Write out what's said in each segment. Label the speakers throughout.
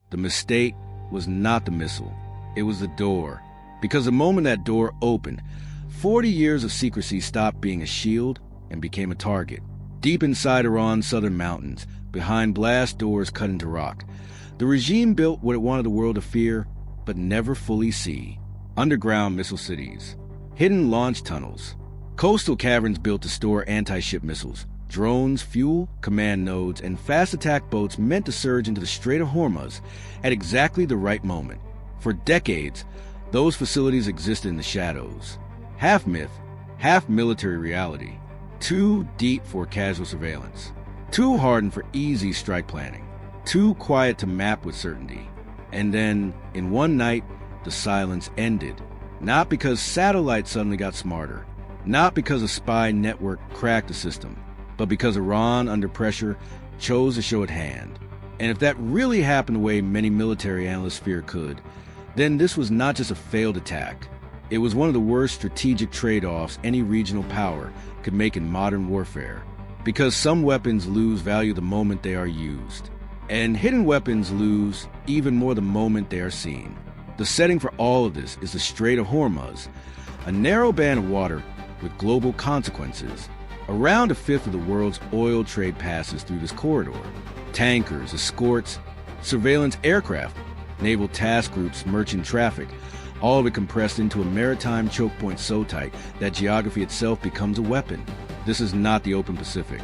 Speaker 1: The mistake was not the missile. It was the door. Because the moment that door opened, 40 years of secrecy stopped being a shield and became a target. Deep inside Iran's southern mountains, behind blast doors cut into rock, the regime built what it wanted the world to fear, but never fully see. Underground missile cities, hidden launch tunnels, coastal caverns built to store anti-ship missiles, drones, fuel, command nodes, and fast attack boats meant to surge into the Strait of Hormuz at exactly the right moment. For decades, those facilities existed in the shadows. Half myth, half military reality. Too deep for casual surveillance. Too hardened for easy strike planning. Too quiet to map with certainty. And then, in one night, the silence ended. Not because satellites suddenly got smarter. Not because a spy network cracked the system. But because Iran, under pressure, chose to show its hand. And if that really happened the way many military analysts fear could, then this was not just a failed attack. It was one of the worst strategic trade-offs any regional power could make in modern warfare. Because some weapons lose value the moment they are used. And hidden weapons lose even more the moment they are seen. The setting for all of this is the Strait of Hormuz, a narrow band of water with global consequences. Around a fifth of the world's oil trade passes through this corridor. Tankers, escorts, surveillance aircraft, naval task groups, merchant traffic, all of it compressed into a maritime choke point so tight that geography itself becomes a weapon. This is not the open Pacific.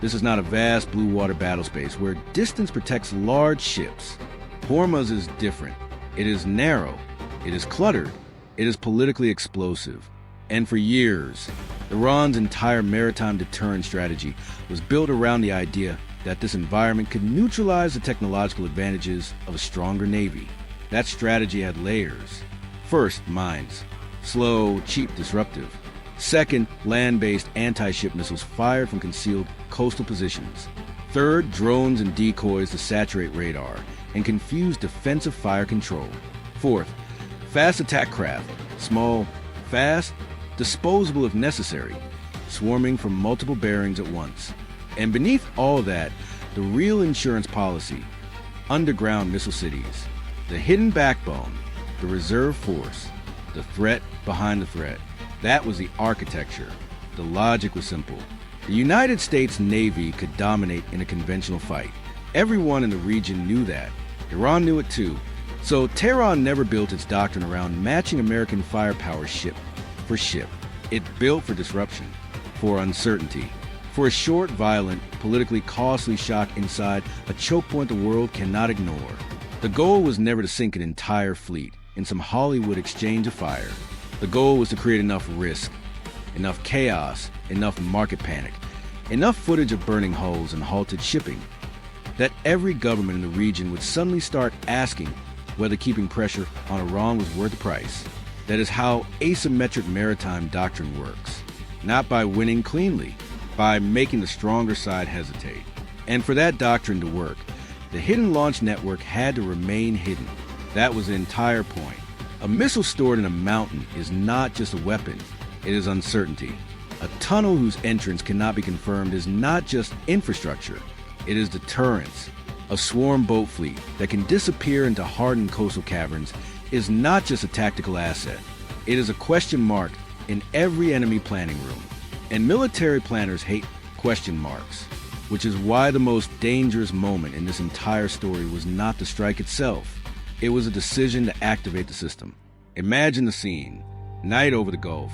Speaker 1: This is not a vast blue water battlespace where distance protects large ships. Hormuz is different. It is narrow. It is cluttered. It is politically explosive. And for years, Iran's entire maritime deterrent strategy was built around the idea that this environment could neutralize the technological advantages of a stronger navy. That strategy had layers. First, mines. Slow, cheap, disruptive. Second, land-based anti-ship missiles fired from concealed coastal positions. Third, drones and decoys to saturate radar and confuse defensive fire control. Fourth, fast attack craft. Small, fast, disposable if necessary, swarming from multiple bearings at once. And beneath all that, the real insurance policy, underground missile cities, the hidden backbone, the reserve force, the threat behind the threat. That was the architecture. The logic was simple. The United States Navy could dominate in a conventional fight. Everyone in the region knew that. Iran knew it too. So Tehran never built its doctrine around matching American firepower ship for ship. It built for disruption, for uncertainty, for a short, violent, politically costly shock inside a choke point the world cannot ignore. The goal was never to sink an entire fleet in some Hollywood exchange of fire. The goal was to create enough risk, enough chaos, enough market panic, enough footage of burning hulls and halted shipping, that every government in the region would suddenly start asking whether keeping pressure on Iran was worth the price. That is how asymmetric maritime doctrine works. Not by winning cleanly, by making the stronger side hesitate. And for that doctrine to work, the hidden launch network had to remain hidden. That was the entire point. A missile stored in a mountain is not just a weapon, it is uncertainty. A tunnel whose entrance cannot be confirmed is not just infrastructure, it is deterrence. A swarm boat fleet that can disappear into hardened coastal caverns is not just a tactical asset. It is a question mark in every enemy planning room. And military planners hate question marks, which is why the most dangerous moment in this entire story was not the strike itself. It was a decision to activate the system. Imagine the scene. Night over the Gulf.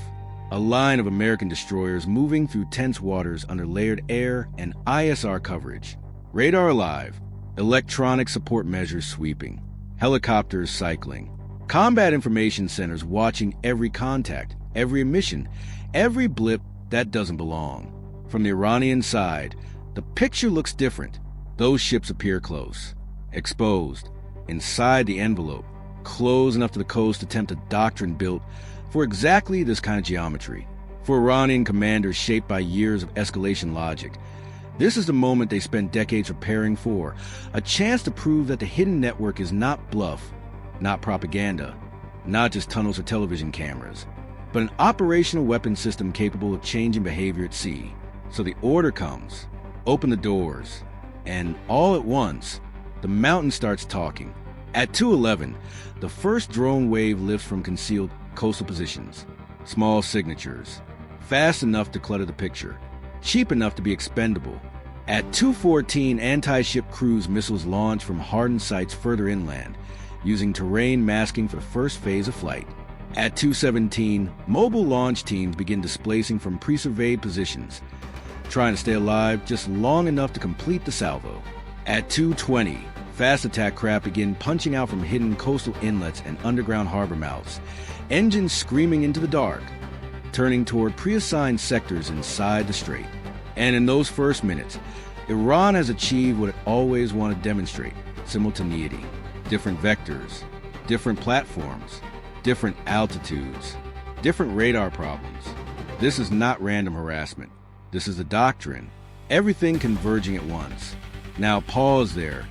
Speaker 1: A line of American destroyers moving through tense waters under layered air and ISR coverage. Radar alive. Electronic support measures sweeping. Helicopters cycling. Combat information centers watching every contact, every emission, every blip that doesn't belong. From the Iranian side, the picture looks different. Those ships appear close, exposed, inside the envelope, close enough to the coast to tempt a doctrine built for exactly this kind of geometry. For Iranian commanders shaped by years of escalation logic, this is the moment they spent decades preparing for, a chance to prove that the hidden network is not bluff, not propaganda, not just tunnels or television cameras, but an operational weapon system capable of changing behavior at sea. So the order comes, open the doors, and all at once, the mountain starts talking. At 2:11, the first drone wave lifts from concealed coastal positions. Small signatures. Fast enough to clutter the picture. Cheap enough to be expendable. At 2:14, anti-ship cruise missiles launch from hardened sites further inland, using terrain masking for the first phase of flight. At 2:17, mobile launch teams begin displacing from pre-surveyed positions, trying to stay alive just long enough to complete the salvo. At 2:20, fast attack craft begin punching out from hidden coastal inlets and underground harbor mouths, engines screaming into the dark, turning toward pre-assigned sectors inside the strait. And in those first minutes, Iran has achieved what it always wanted to demonstrate: simultaneity. Different vectors, different platforms, different altitudes, different radar problems. This is not random harassment. This is the doctrine. Everything converging at once. Now pause there,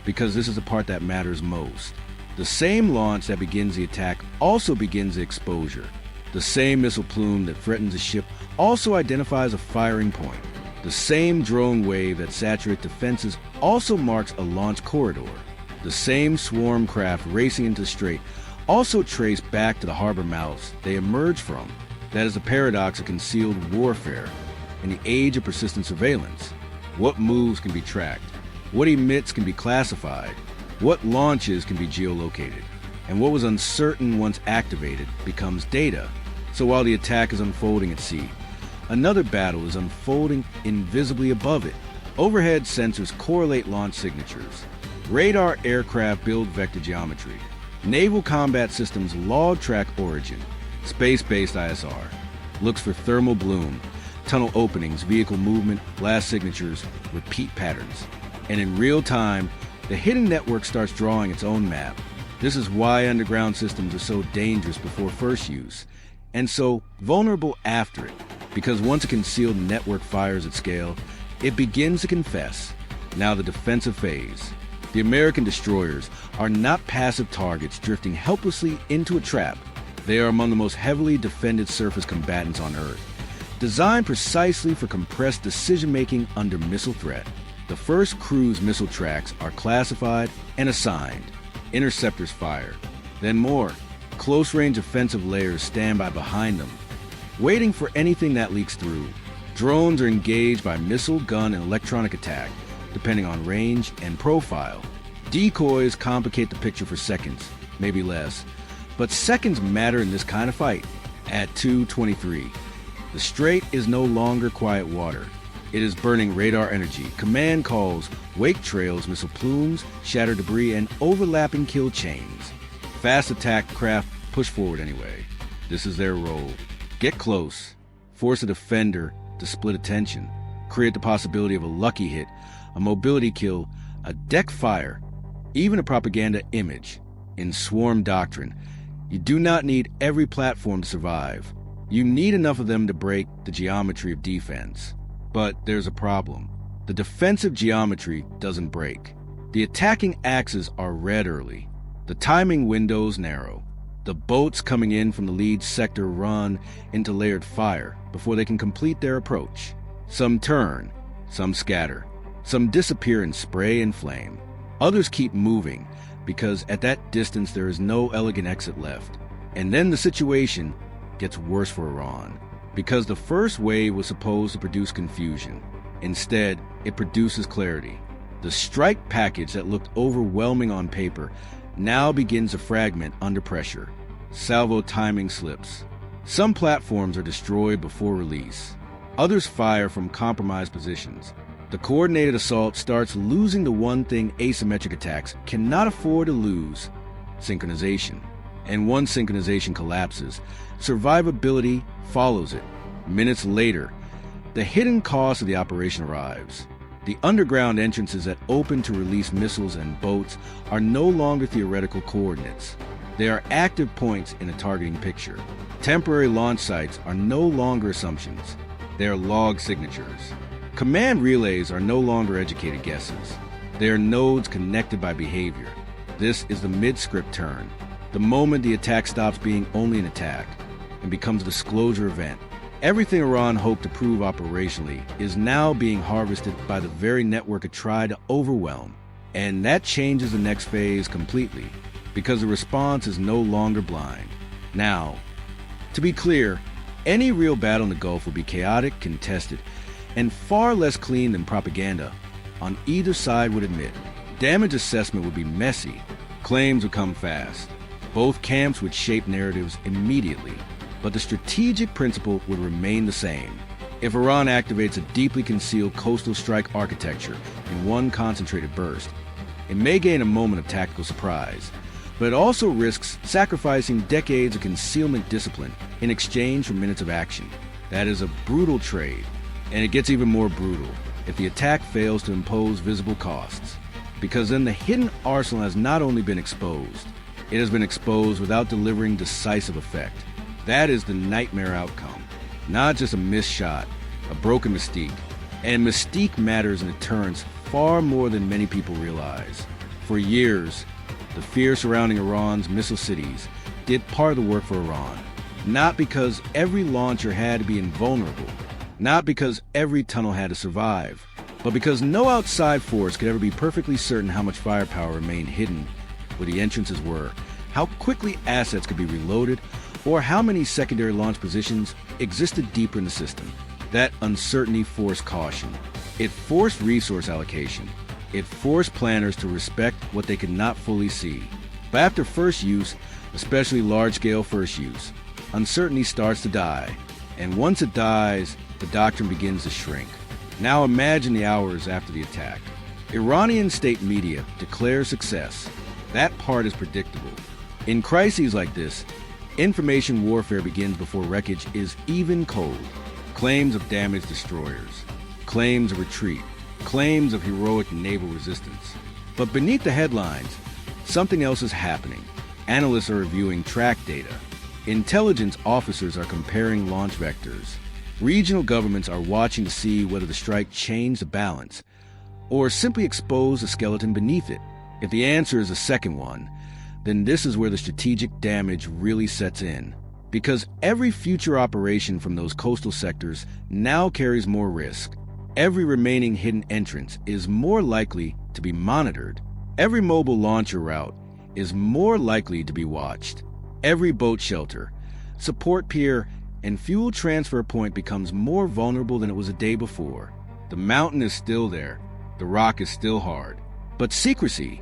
Speaker 1: because this is the part that matters most. The same launch that begins the attack also begins the exposure. The same missile plume that threatens a ship also identifies a firing point. The same drone wave that saturates defenses also marks a launch corridor. The same swarm craft racing into the strait also trace back to the harbor mouths they emerge from. That is the paradox of concealed warfare in the age of persistent surveillance. What moves can be tracked? What emits can be classified? What launches can be geolocated? And what was uncertain once activated becomes data. So while the attack is unfolding at sea, another battle is unfolding invisibly above it. Overhead sensors correlate launch signatures. Radar aircraft build vector geometry. Naval combat systems log track origin. Space-based ISR looks for thermal bloom, tunnel openings, vehicle movement, blast signatures, repeat patterns. And in real time, the hidden network starts drawing its own map. This is why underground systems are so dangerous before first use, and so vulnerable after it, because once a concealed network fires at scale, it begins to confess. Now the defensive phase. The American destroyers are not passive targets drifting helplessly into a trap. They are among the most heavily defended surface combatants on Earth, designed precisely for compressed decision-making under missile threat. The first cruise missile tracks are classified and assigned. Interceptors fire. Then more. Close-range offensive layers stand by behind them, waiting for anything that leaks through. Drones are engaged by missile, gun, and electronic attack, depending on range and profile. Decoys complicate the picture for seconds, maybe less. But seconds matter in this kind of fight. At 2:23, the strait is no longer quiet water. It is burning radar energy, command calls, wake trails, missile plumes, shattered debris, and overlapping kill chains. Fast attack craft push forward anyway. This is their role. Get close, force a defender to split attention, create the possibility of a lucky hit, a mobility kill, a deck fire, even a propaganda image. In swarm doctrine, you do not need every platform to survive. You need enough of them to break the geometry of defense. But there's a problem. The defensive geometry doesn't break. The attacking axes are read early. The timing windows narrow. The boats coming in from the lead sector run into layered fire before they can complete their approach. Some turn, some scatter, some disappear in spray and flame. Others keep moving because at that distance there is no elegant exit left. And then the situation gets worse for Iran, because the first wave was supposed to produce confusion. Instead, it produces clarity. The strike package that looked overwhelming on paper now begins to fragment under pressure. Salvo timing slips. Some platforms are destroyed before release. Others fire from compromised positions. The coordinated assault starts losing the one thing asymmetric attacks cannot afford to lose: synchronization. And once synchronization collapses, survivability follows it. Minutes later, the hidden cost of the operation arrives. The underground entrances that open to release missiles and boats are no longer theoretical coordinates. They are active points in a targeting picture. Temporary launch sites are no longer assumptions. They are log signatures. Command relays are no longer educated guesses. They are nodes connected by behavior. This is the mid-script turn, the moment the attack stops being only an attack and becomes a disclosure event. Everything Iran hoped to prove operationally is now being harvested by the very network it tried to overwhelm. And that changes the next phase completely, because the response is no longer blind. Now, to be clear, any real battle in the Gulf will be chaotic, contested, and far less clean than propaganda on either side would admit. Damage assessment would be messy, claims would come fast. Both camps would shape narratives immediately, but the strategic principle would remain the same. If Iran activates a deeply concealed coastal strike architecture in one concentrated burst, it may gain a moment of tactical surprise, but it also risks sacrificing decades of concealment discipline in exchange for minutes of action. That is a brutal trade, and it gets even more brutal if the attack fails to impose visible costs, because then the hidden arsenal has not only been exposed, it has been exposed without delivering decisive effect. That is the nightmare outcome, not just a missed shot, a broken mystique. And mystique matters in deterrence far more than many people realize. For years, the fear surrounding Iran's missile cities did part of the work for Iran, not because every launcher had to be invulnerable, not because every tunnel had to survive, but because no outside force could ever be perfectly certain how much firepower remained hidden where the entrances were, how quickly assets could be reloaded, or how many secondary launch positions existed deeper in the system. That uncertainty forced caution. It forced resource allocation. It forced planners to respect what they could not fully see. But after first use, especially large-scale first use, uncertainty starts to die. And once it dies, the doctrine begins to shrink. Now imagine the hours after the attack. Iranian state media declare success. That part is predictable. In crises like this, information warfare begins before wreckage is even cold. Claims of damaged destroyers, claims of retreat, claims of heroic naval resistance. But beneath the headlines, something else is happening. Analysts are reviewing track data. Intelligence officers are comparing launch vectors. Regional governments are watching to see whether the strike changed the balance or simply exposed the skeleton beneath it. If the answer is the second one, then this is where the strategic damage really sets in. Because every future operation from those coastal sectors now carries more risk. Every remaining hidden entrance is more likely to be monitored. Every mobile launcher route is more likely to be watched. Every boat shelter, support pier, and fuel transfer point becomes more vulnerable than it was a day before. The mountain is still there. The rock is still hard. But secrecy,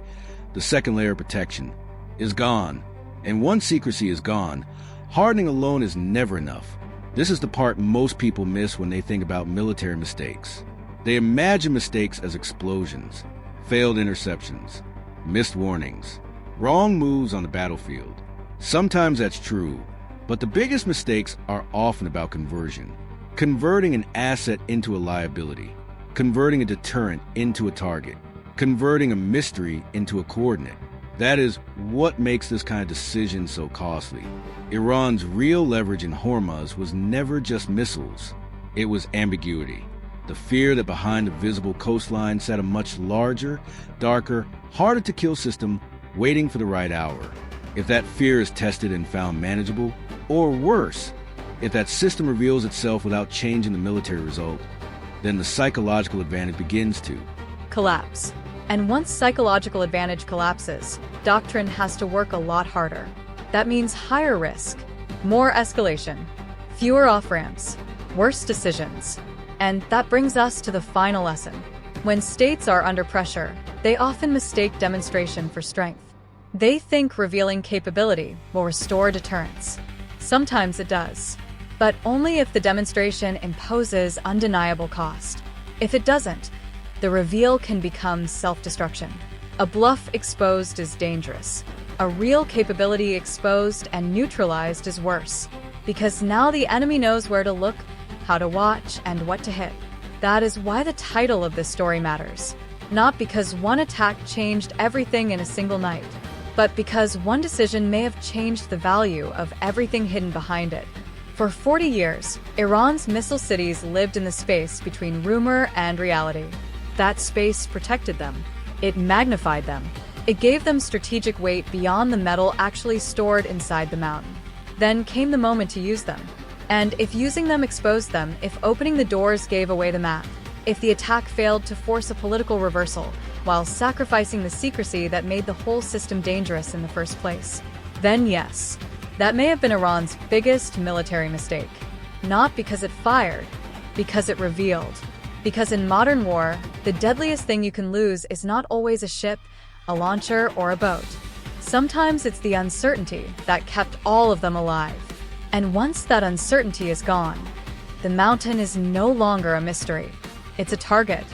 Speaker 1: the second layer of protection, is gone. And once secrecy is gone, hardening alone is never enough. This is the part most people miss when they think about military mistakes. They imagine mistakes as explosions, failed interceptions, missed warnings, wrong moves on the battlefield. Sometimes that's true, but the biggest mistakes are often about conversion. Converting an asset into a liability, converting a deterrent into a target, converting a mystery into a coordinate. That is what makes this kind of decision so costly. Iran's real leverage in Hormuz was never just missiles. It was ambiguity. The fear that behind the visible coastline sat a much larger, darker, harder to kill system waiting for the right hour. If that fear is tested and found manageable, or worse, if that system reveals itself without changing the military result, then the psychological advantage begins to
Speaker 2: collapse. And once psychological advantage collapses, doctrine has to work a lot harder. That means higher risk, more escalation, fewer off-ramps, worse decisions. And that brings us to the final lesson. When states are under pressure, they often mistake demonstration for strength. They think revealing capability will restore deterrence. Sometimes it does, but only if the demonstration imposes undeniable cost. If it doesn't, the reveal can become self-destruction. A bluff exposed is dangerous. A real capability exposed and neutralized is worse, because now the enemy knows where to look, how to watch, and what to hit. That is why the title of this story matters. Not because one attack changed everything in a single night, but because one decision may have changed the value of everything hidden behind it. For 40 years, Iran's missile cities lived in the space between rumor and reality. That space protected them. It magnified them. It gave them strategic weight beyond the metal actually stored inside the mountain. Then came the moment to use them. And if using them exposed them, if opening the doors gave away the map, if the attack failed to force a political reversal, while sacrificing the secrecy that made the whole system dangerous in the first place. Then yes, that may have been Iran's biggest military mistake. Not because it fired, because it revealed. Because in modern war, the deadliest thing you can lose is not always a ship, a launcher, or a boat. Sometimes it's the uncertainty that kept all of them alive. And once that uncertainty is gone, the mountain is no longer a mystery. It's a target.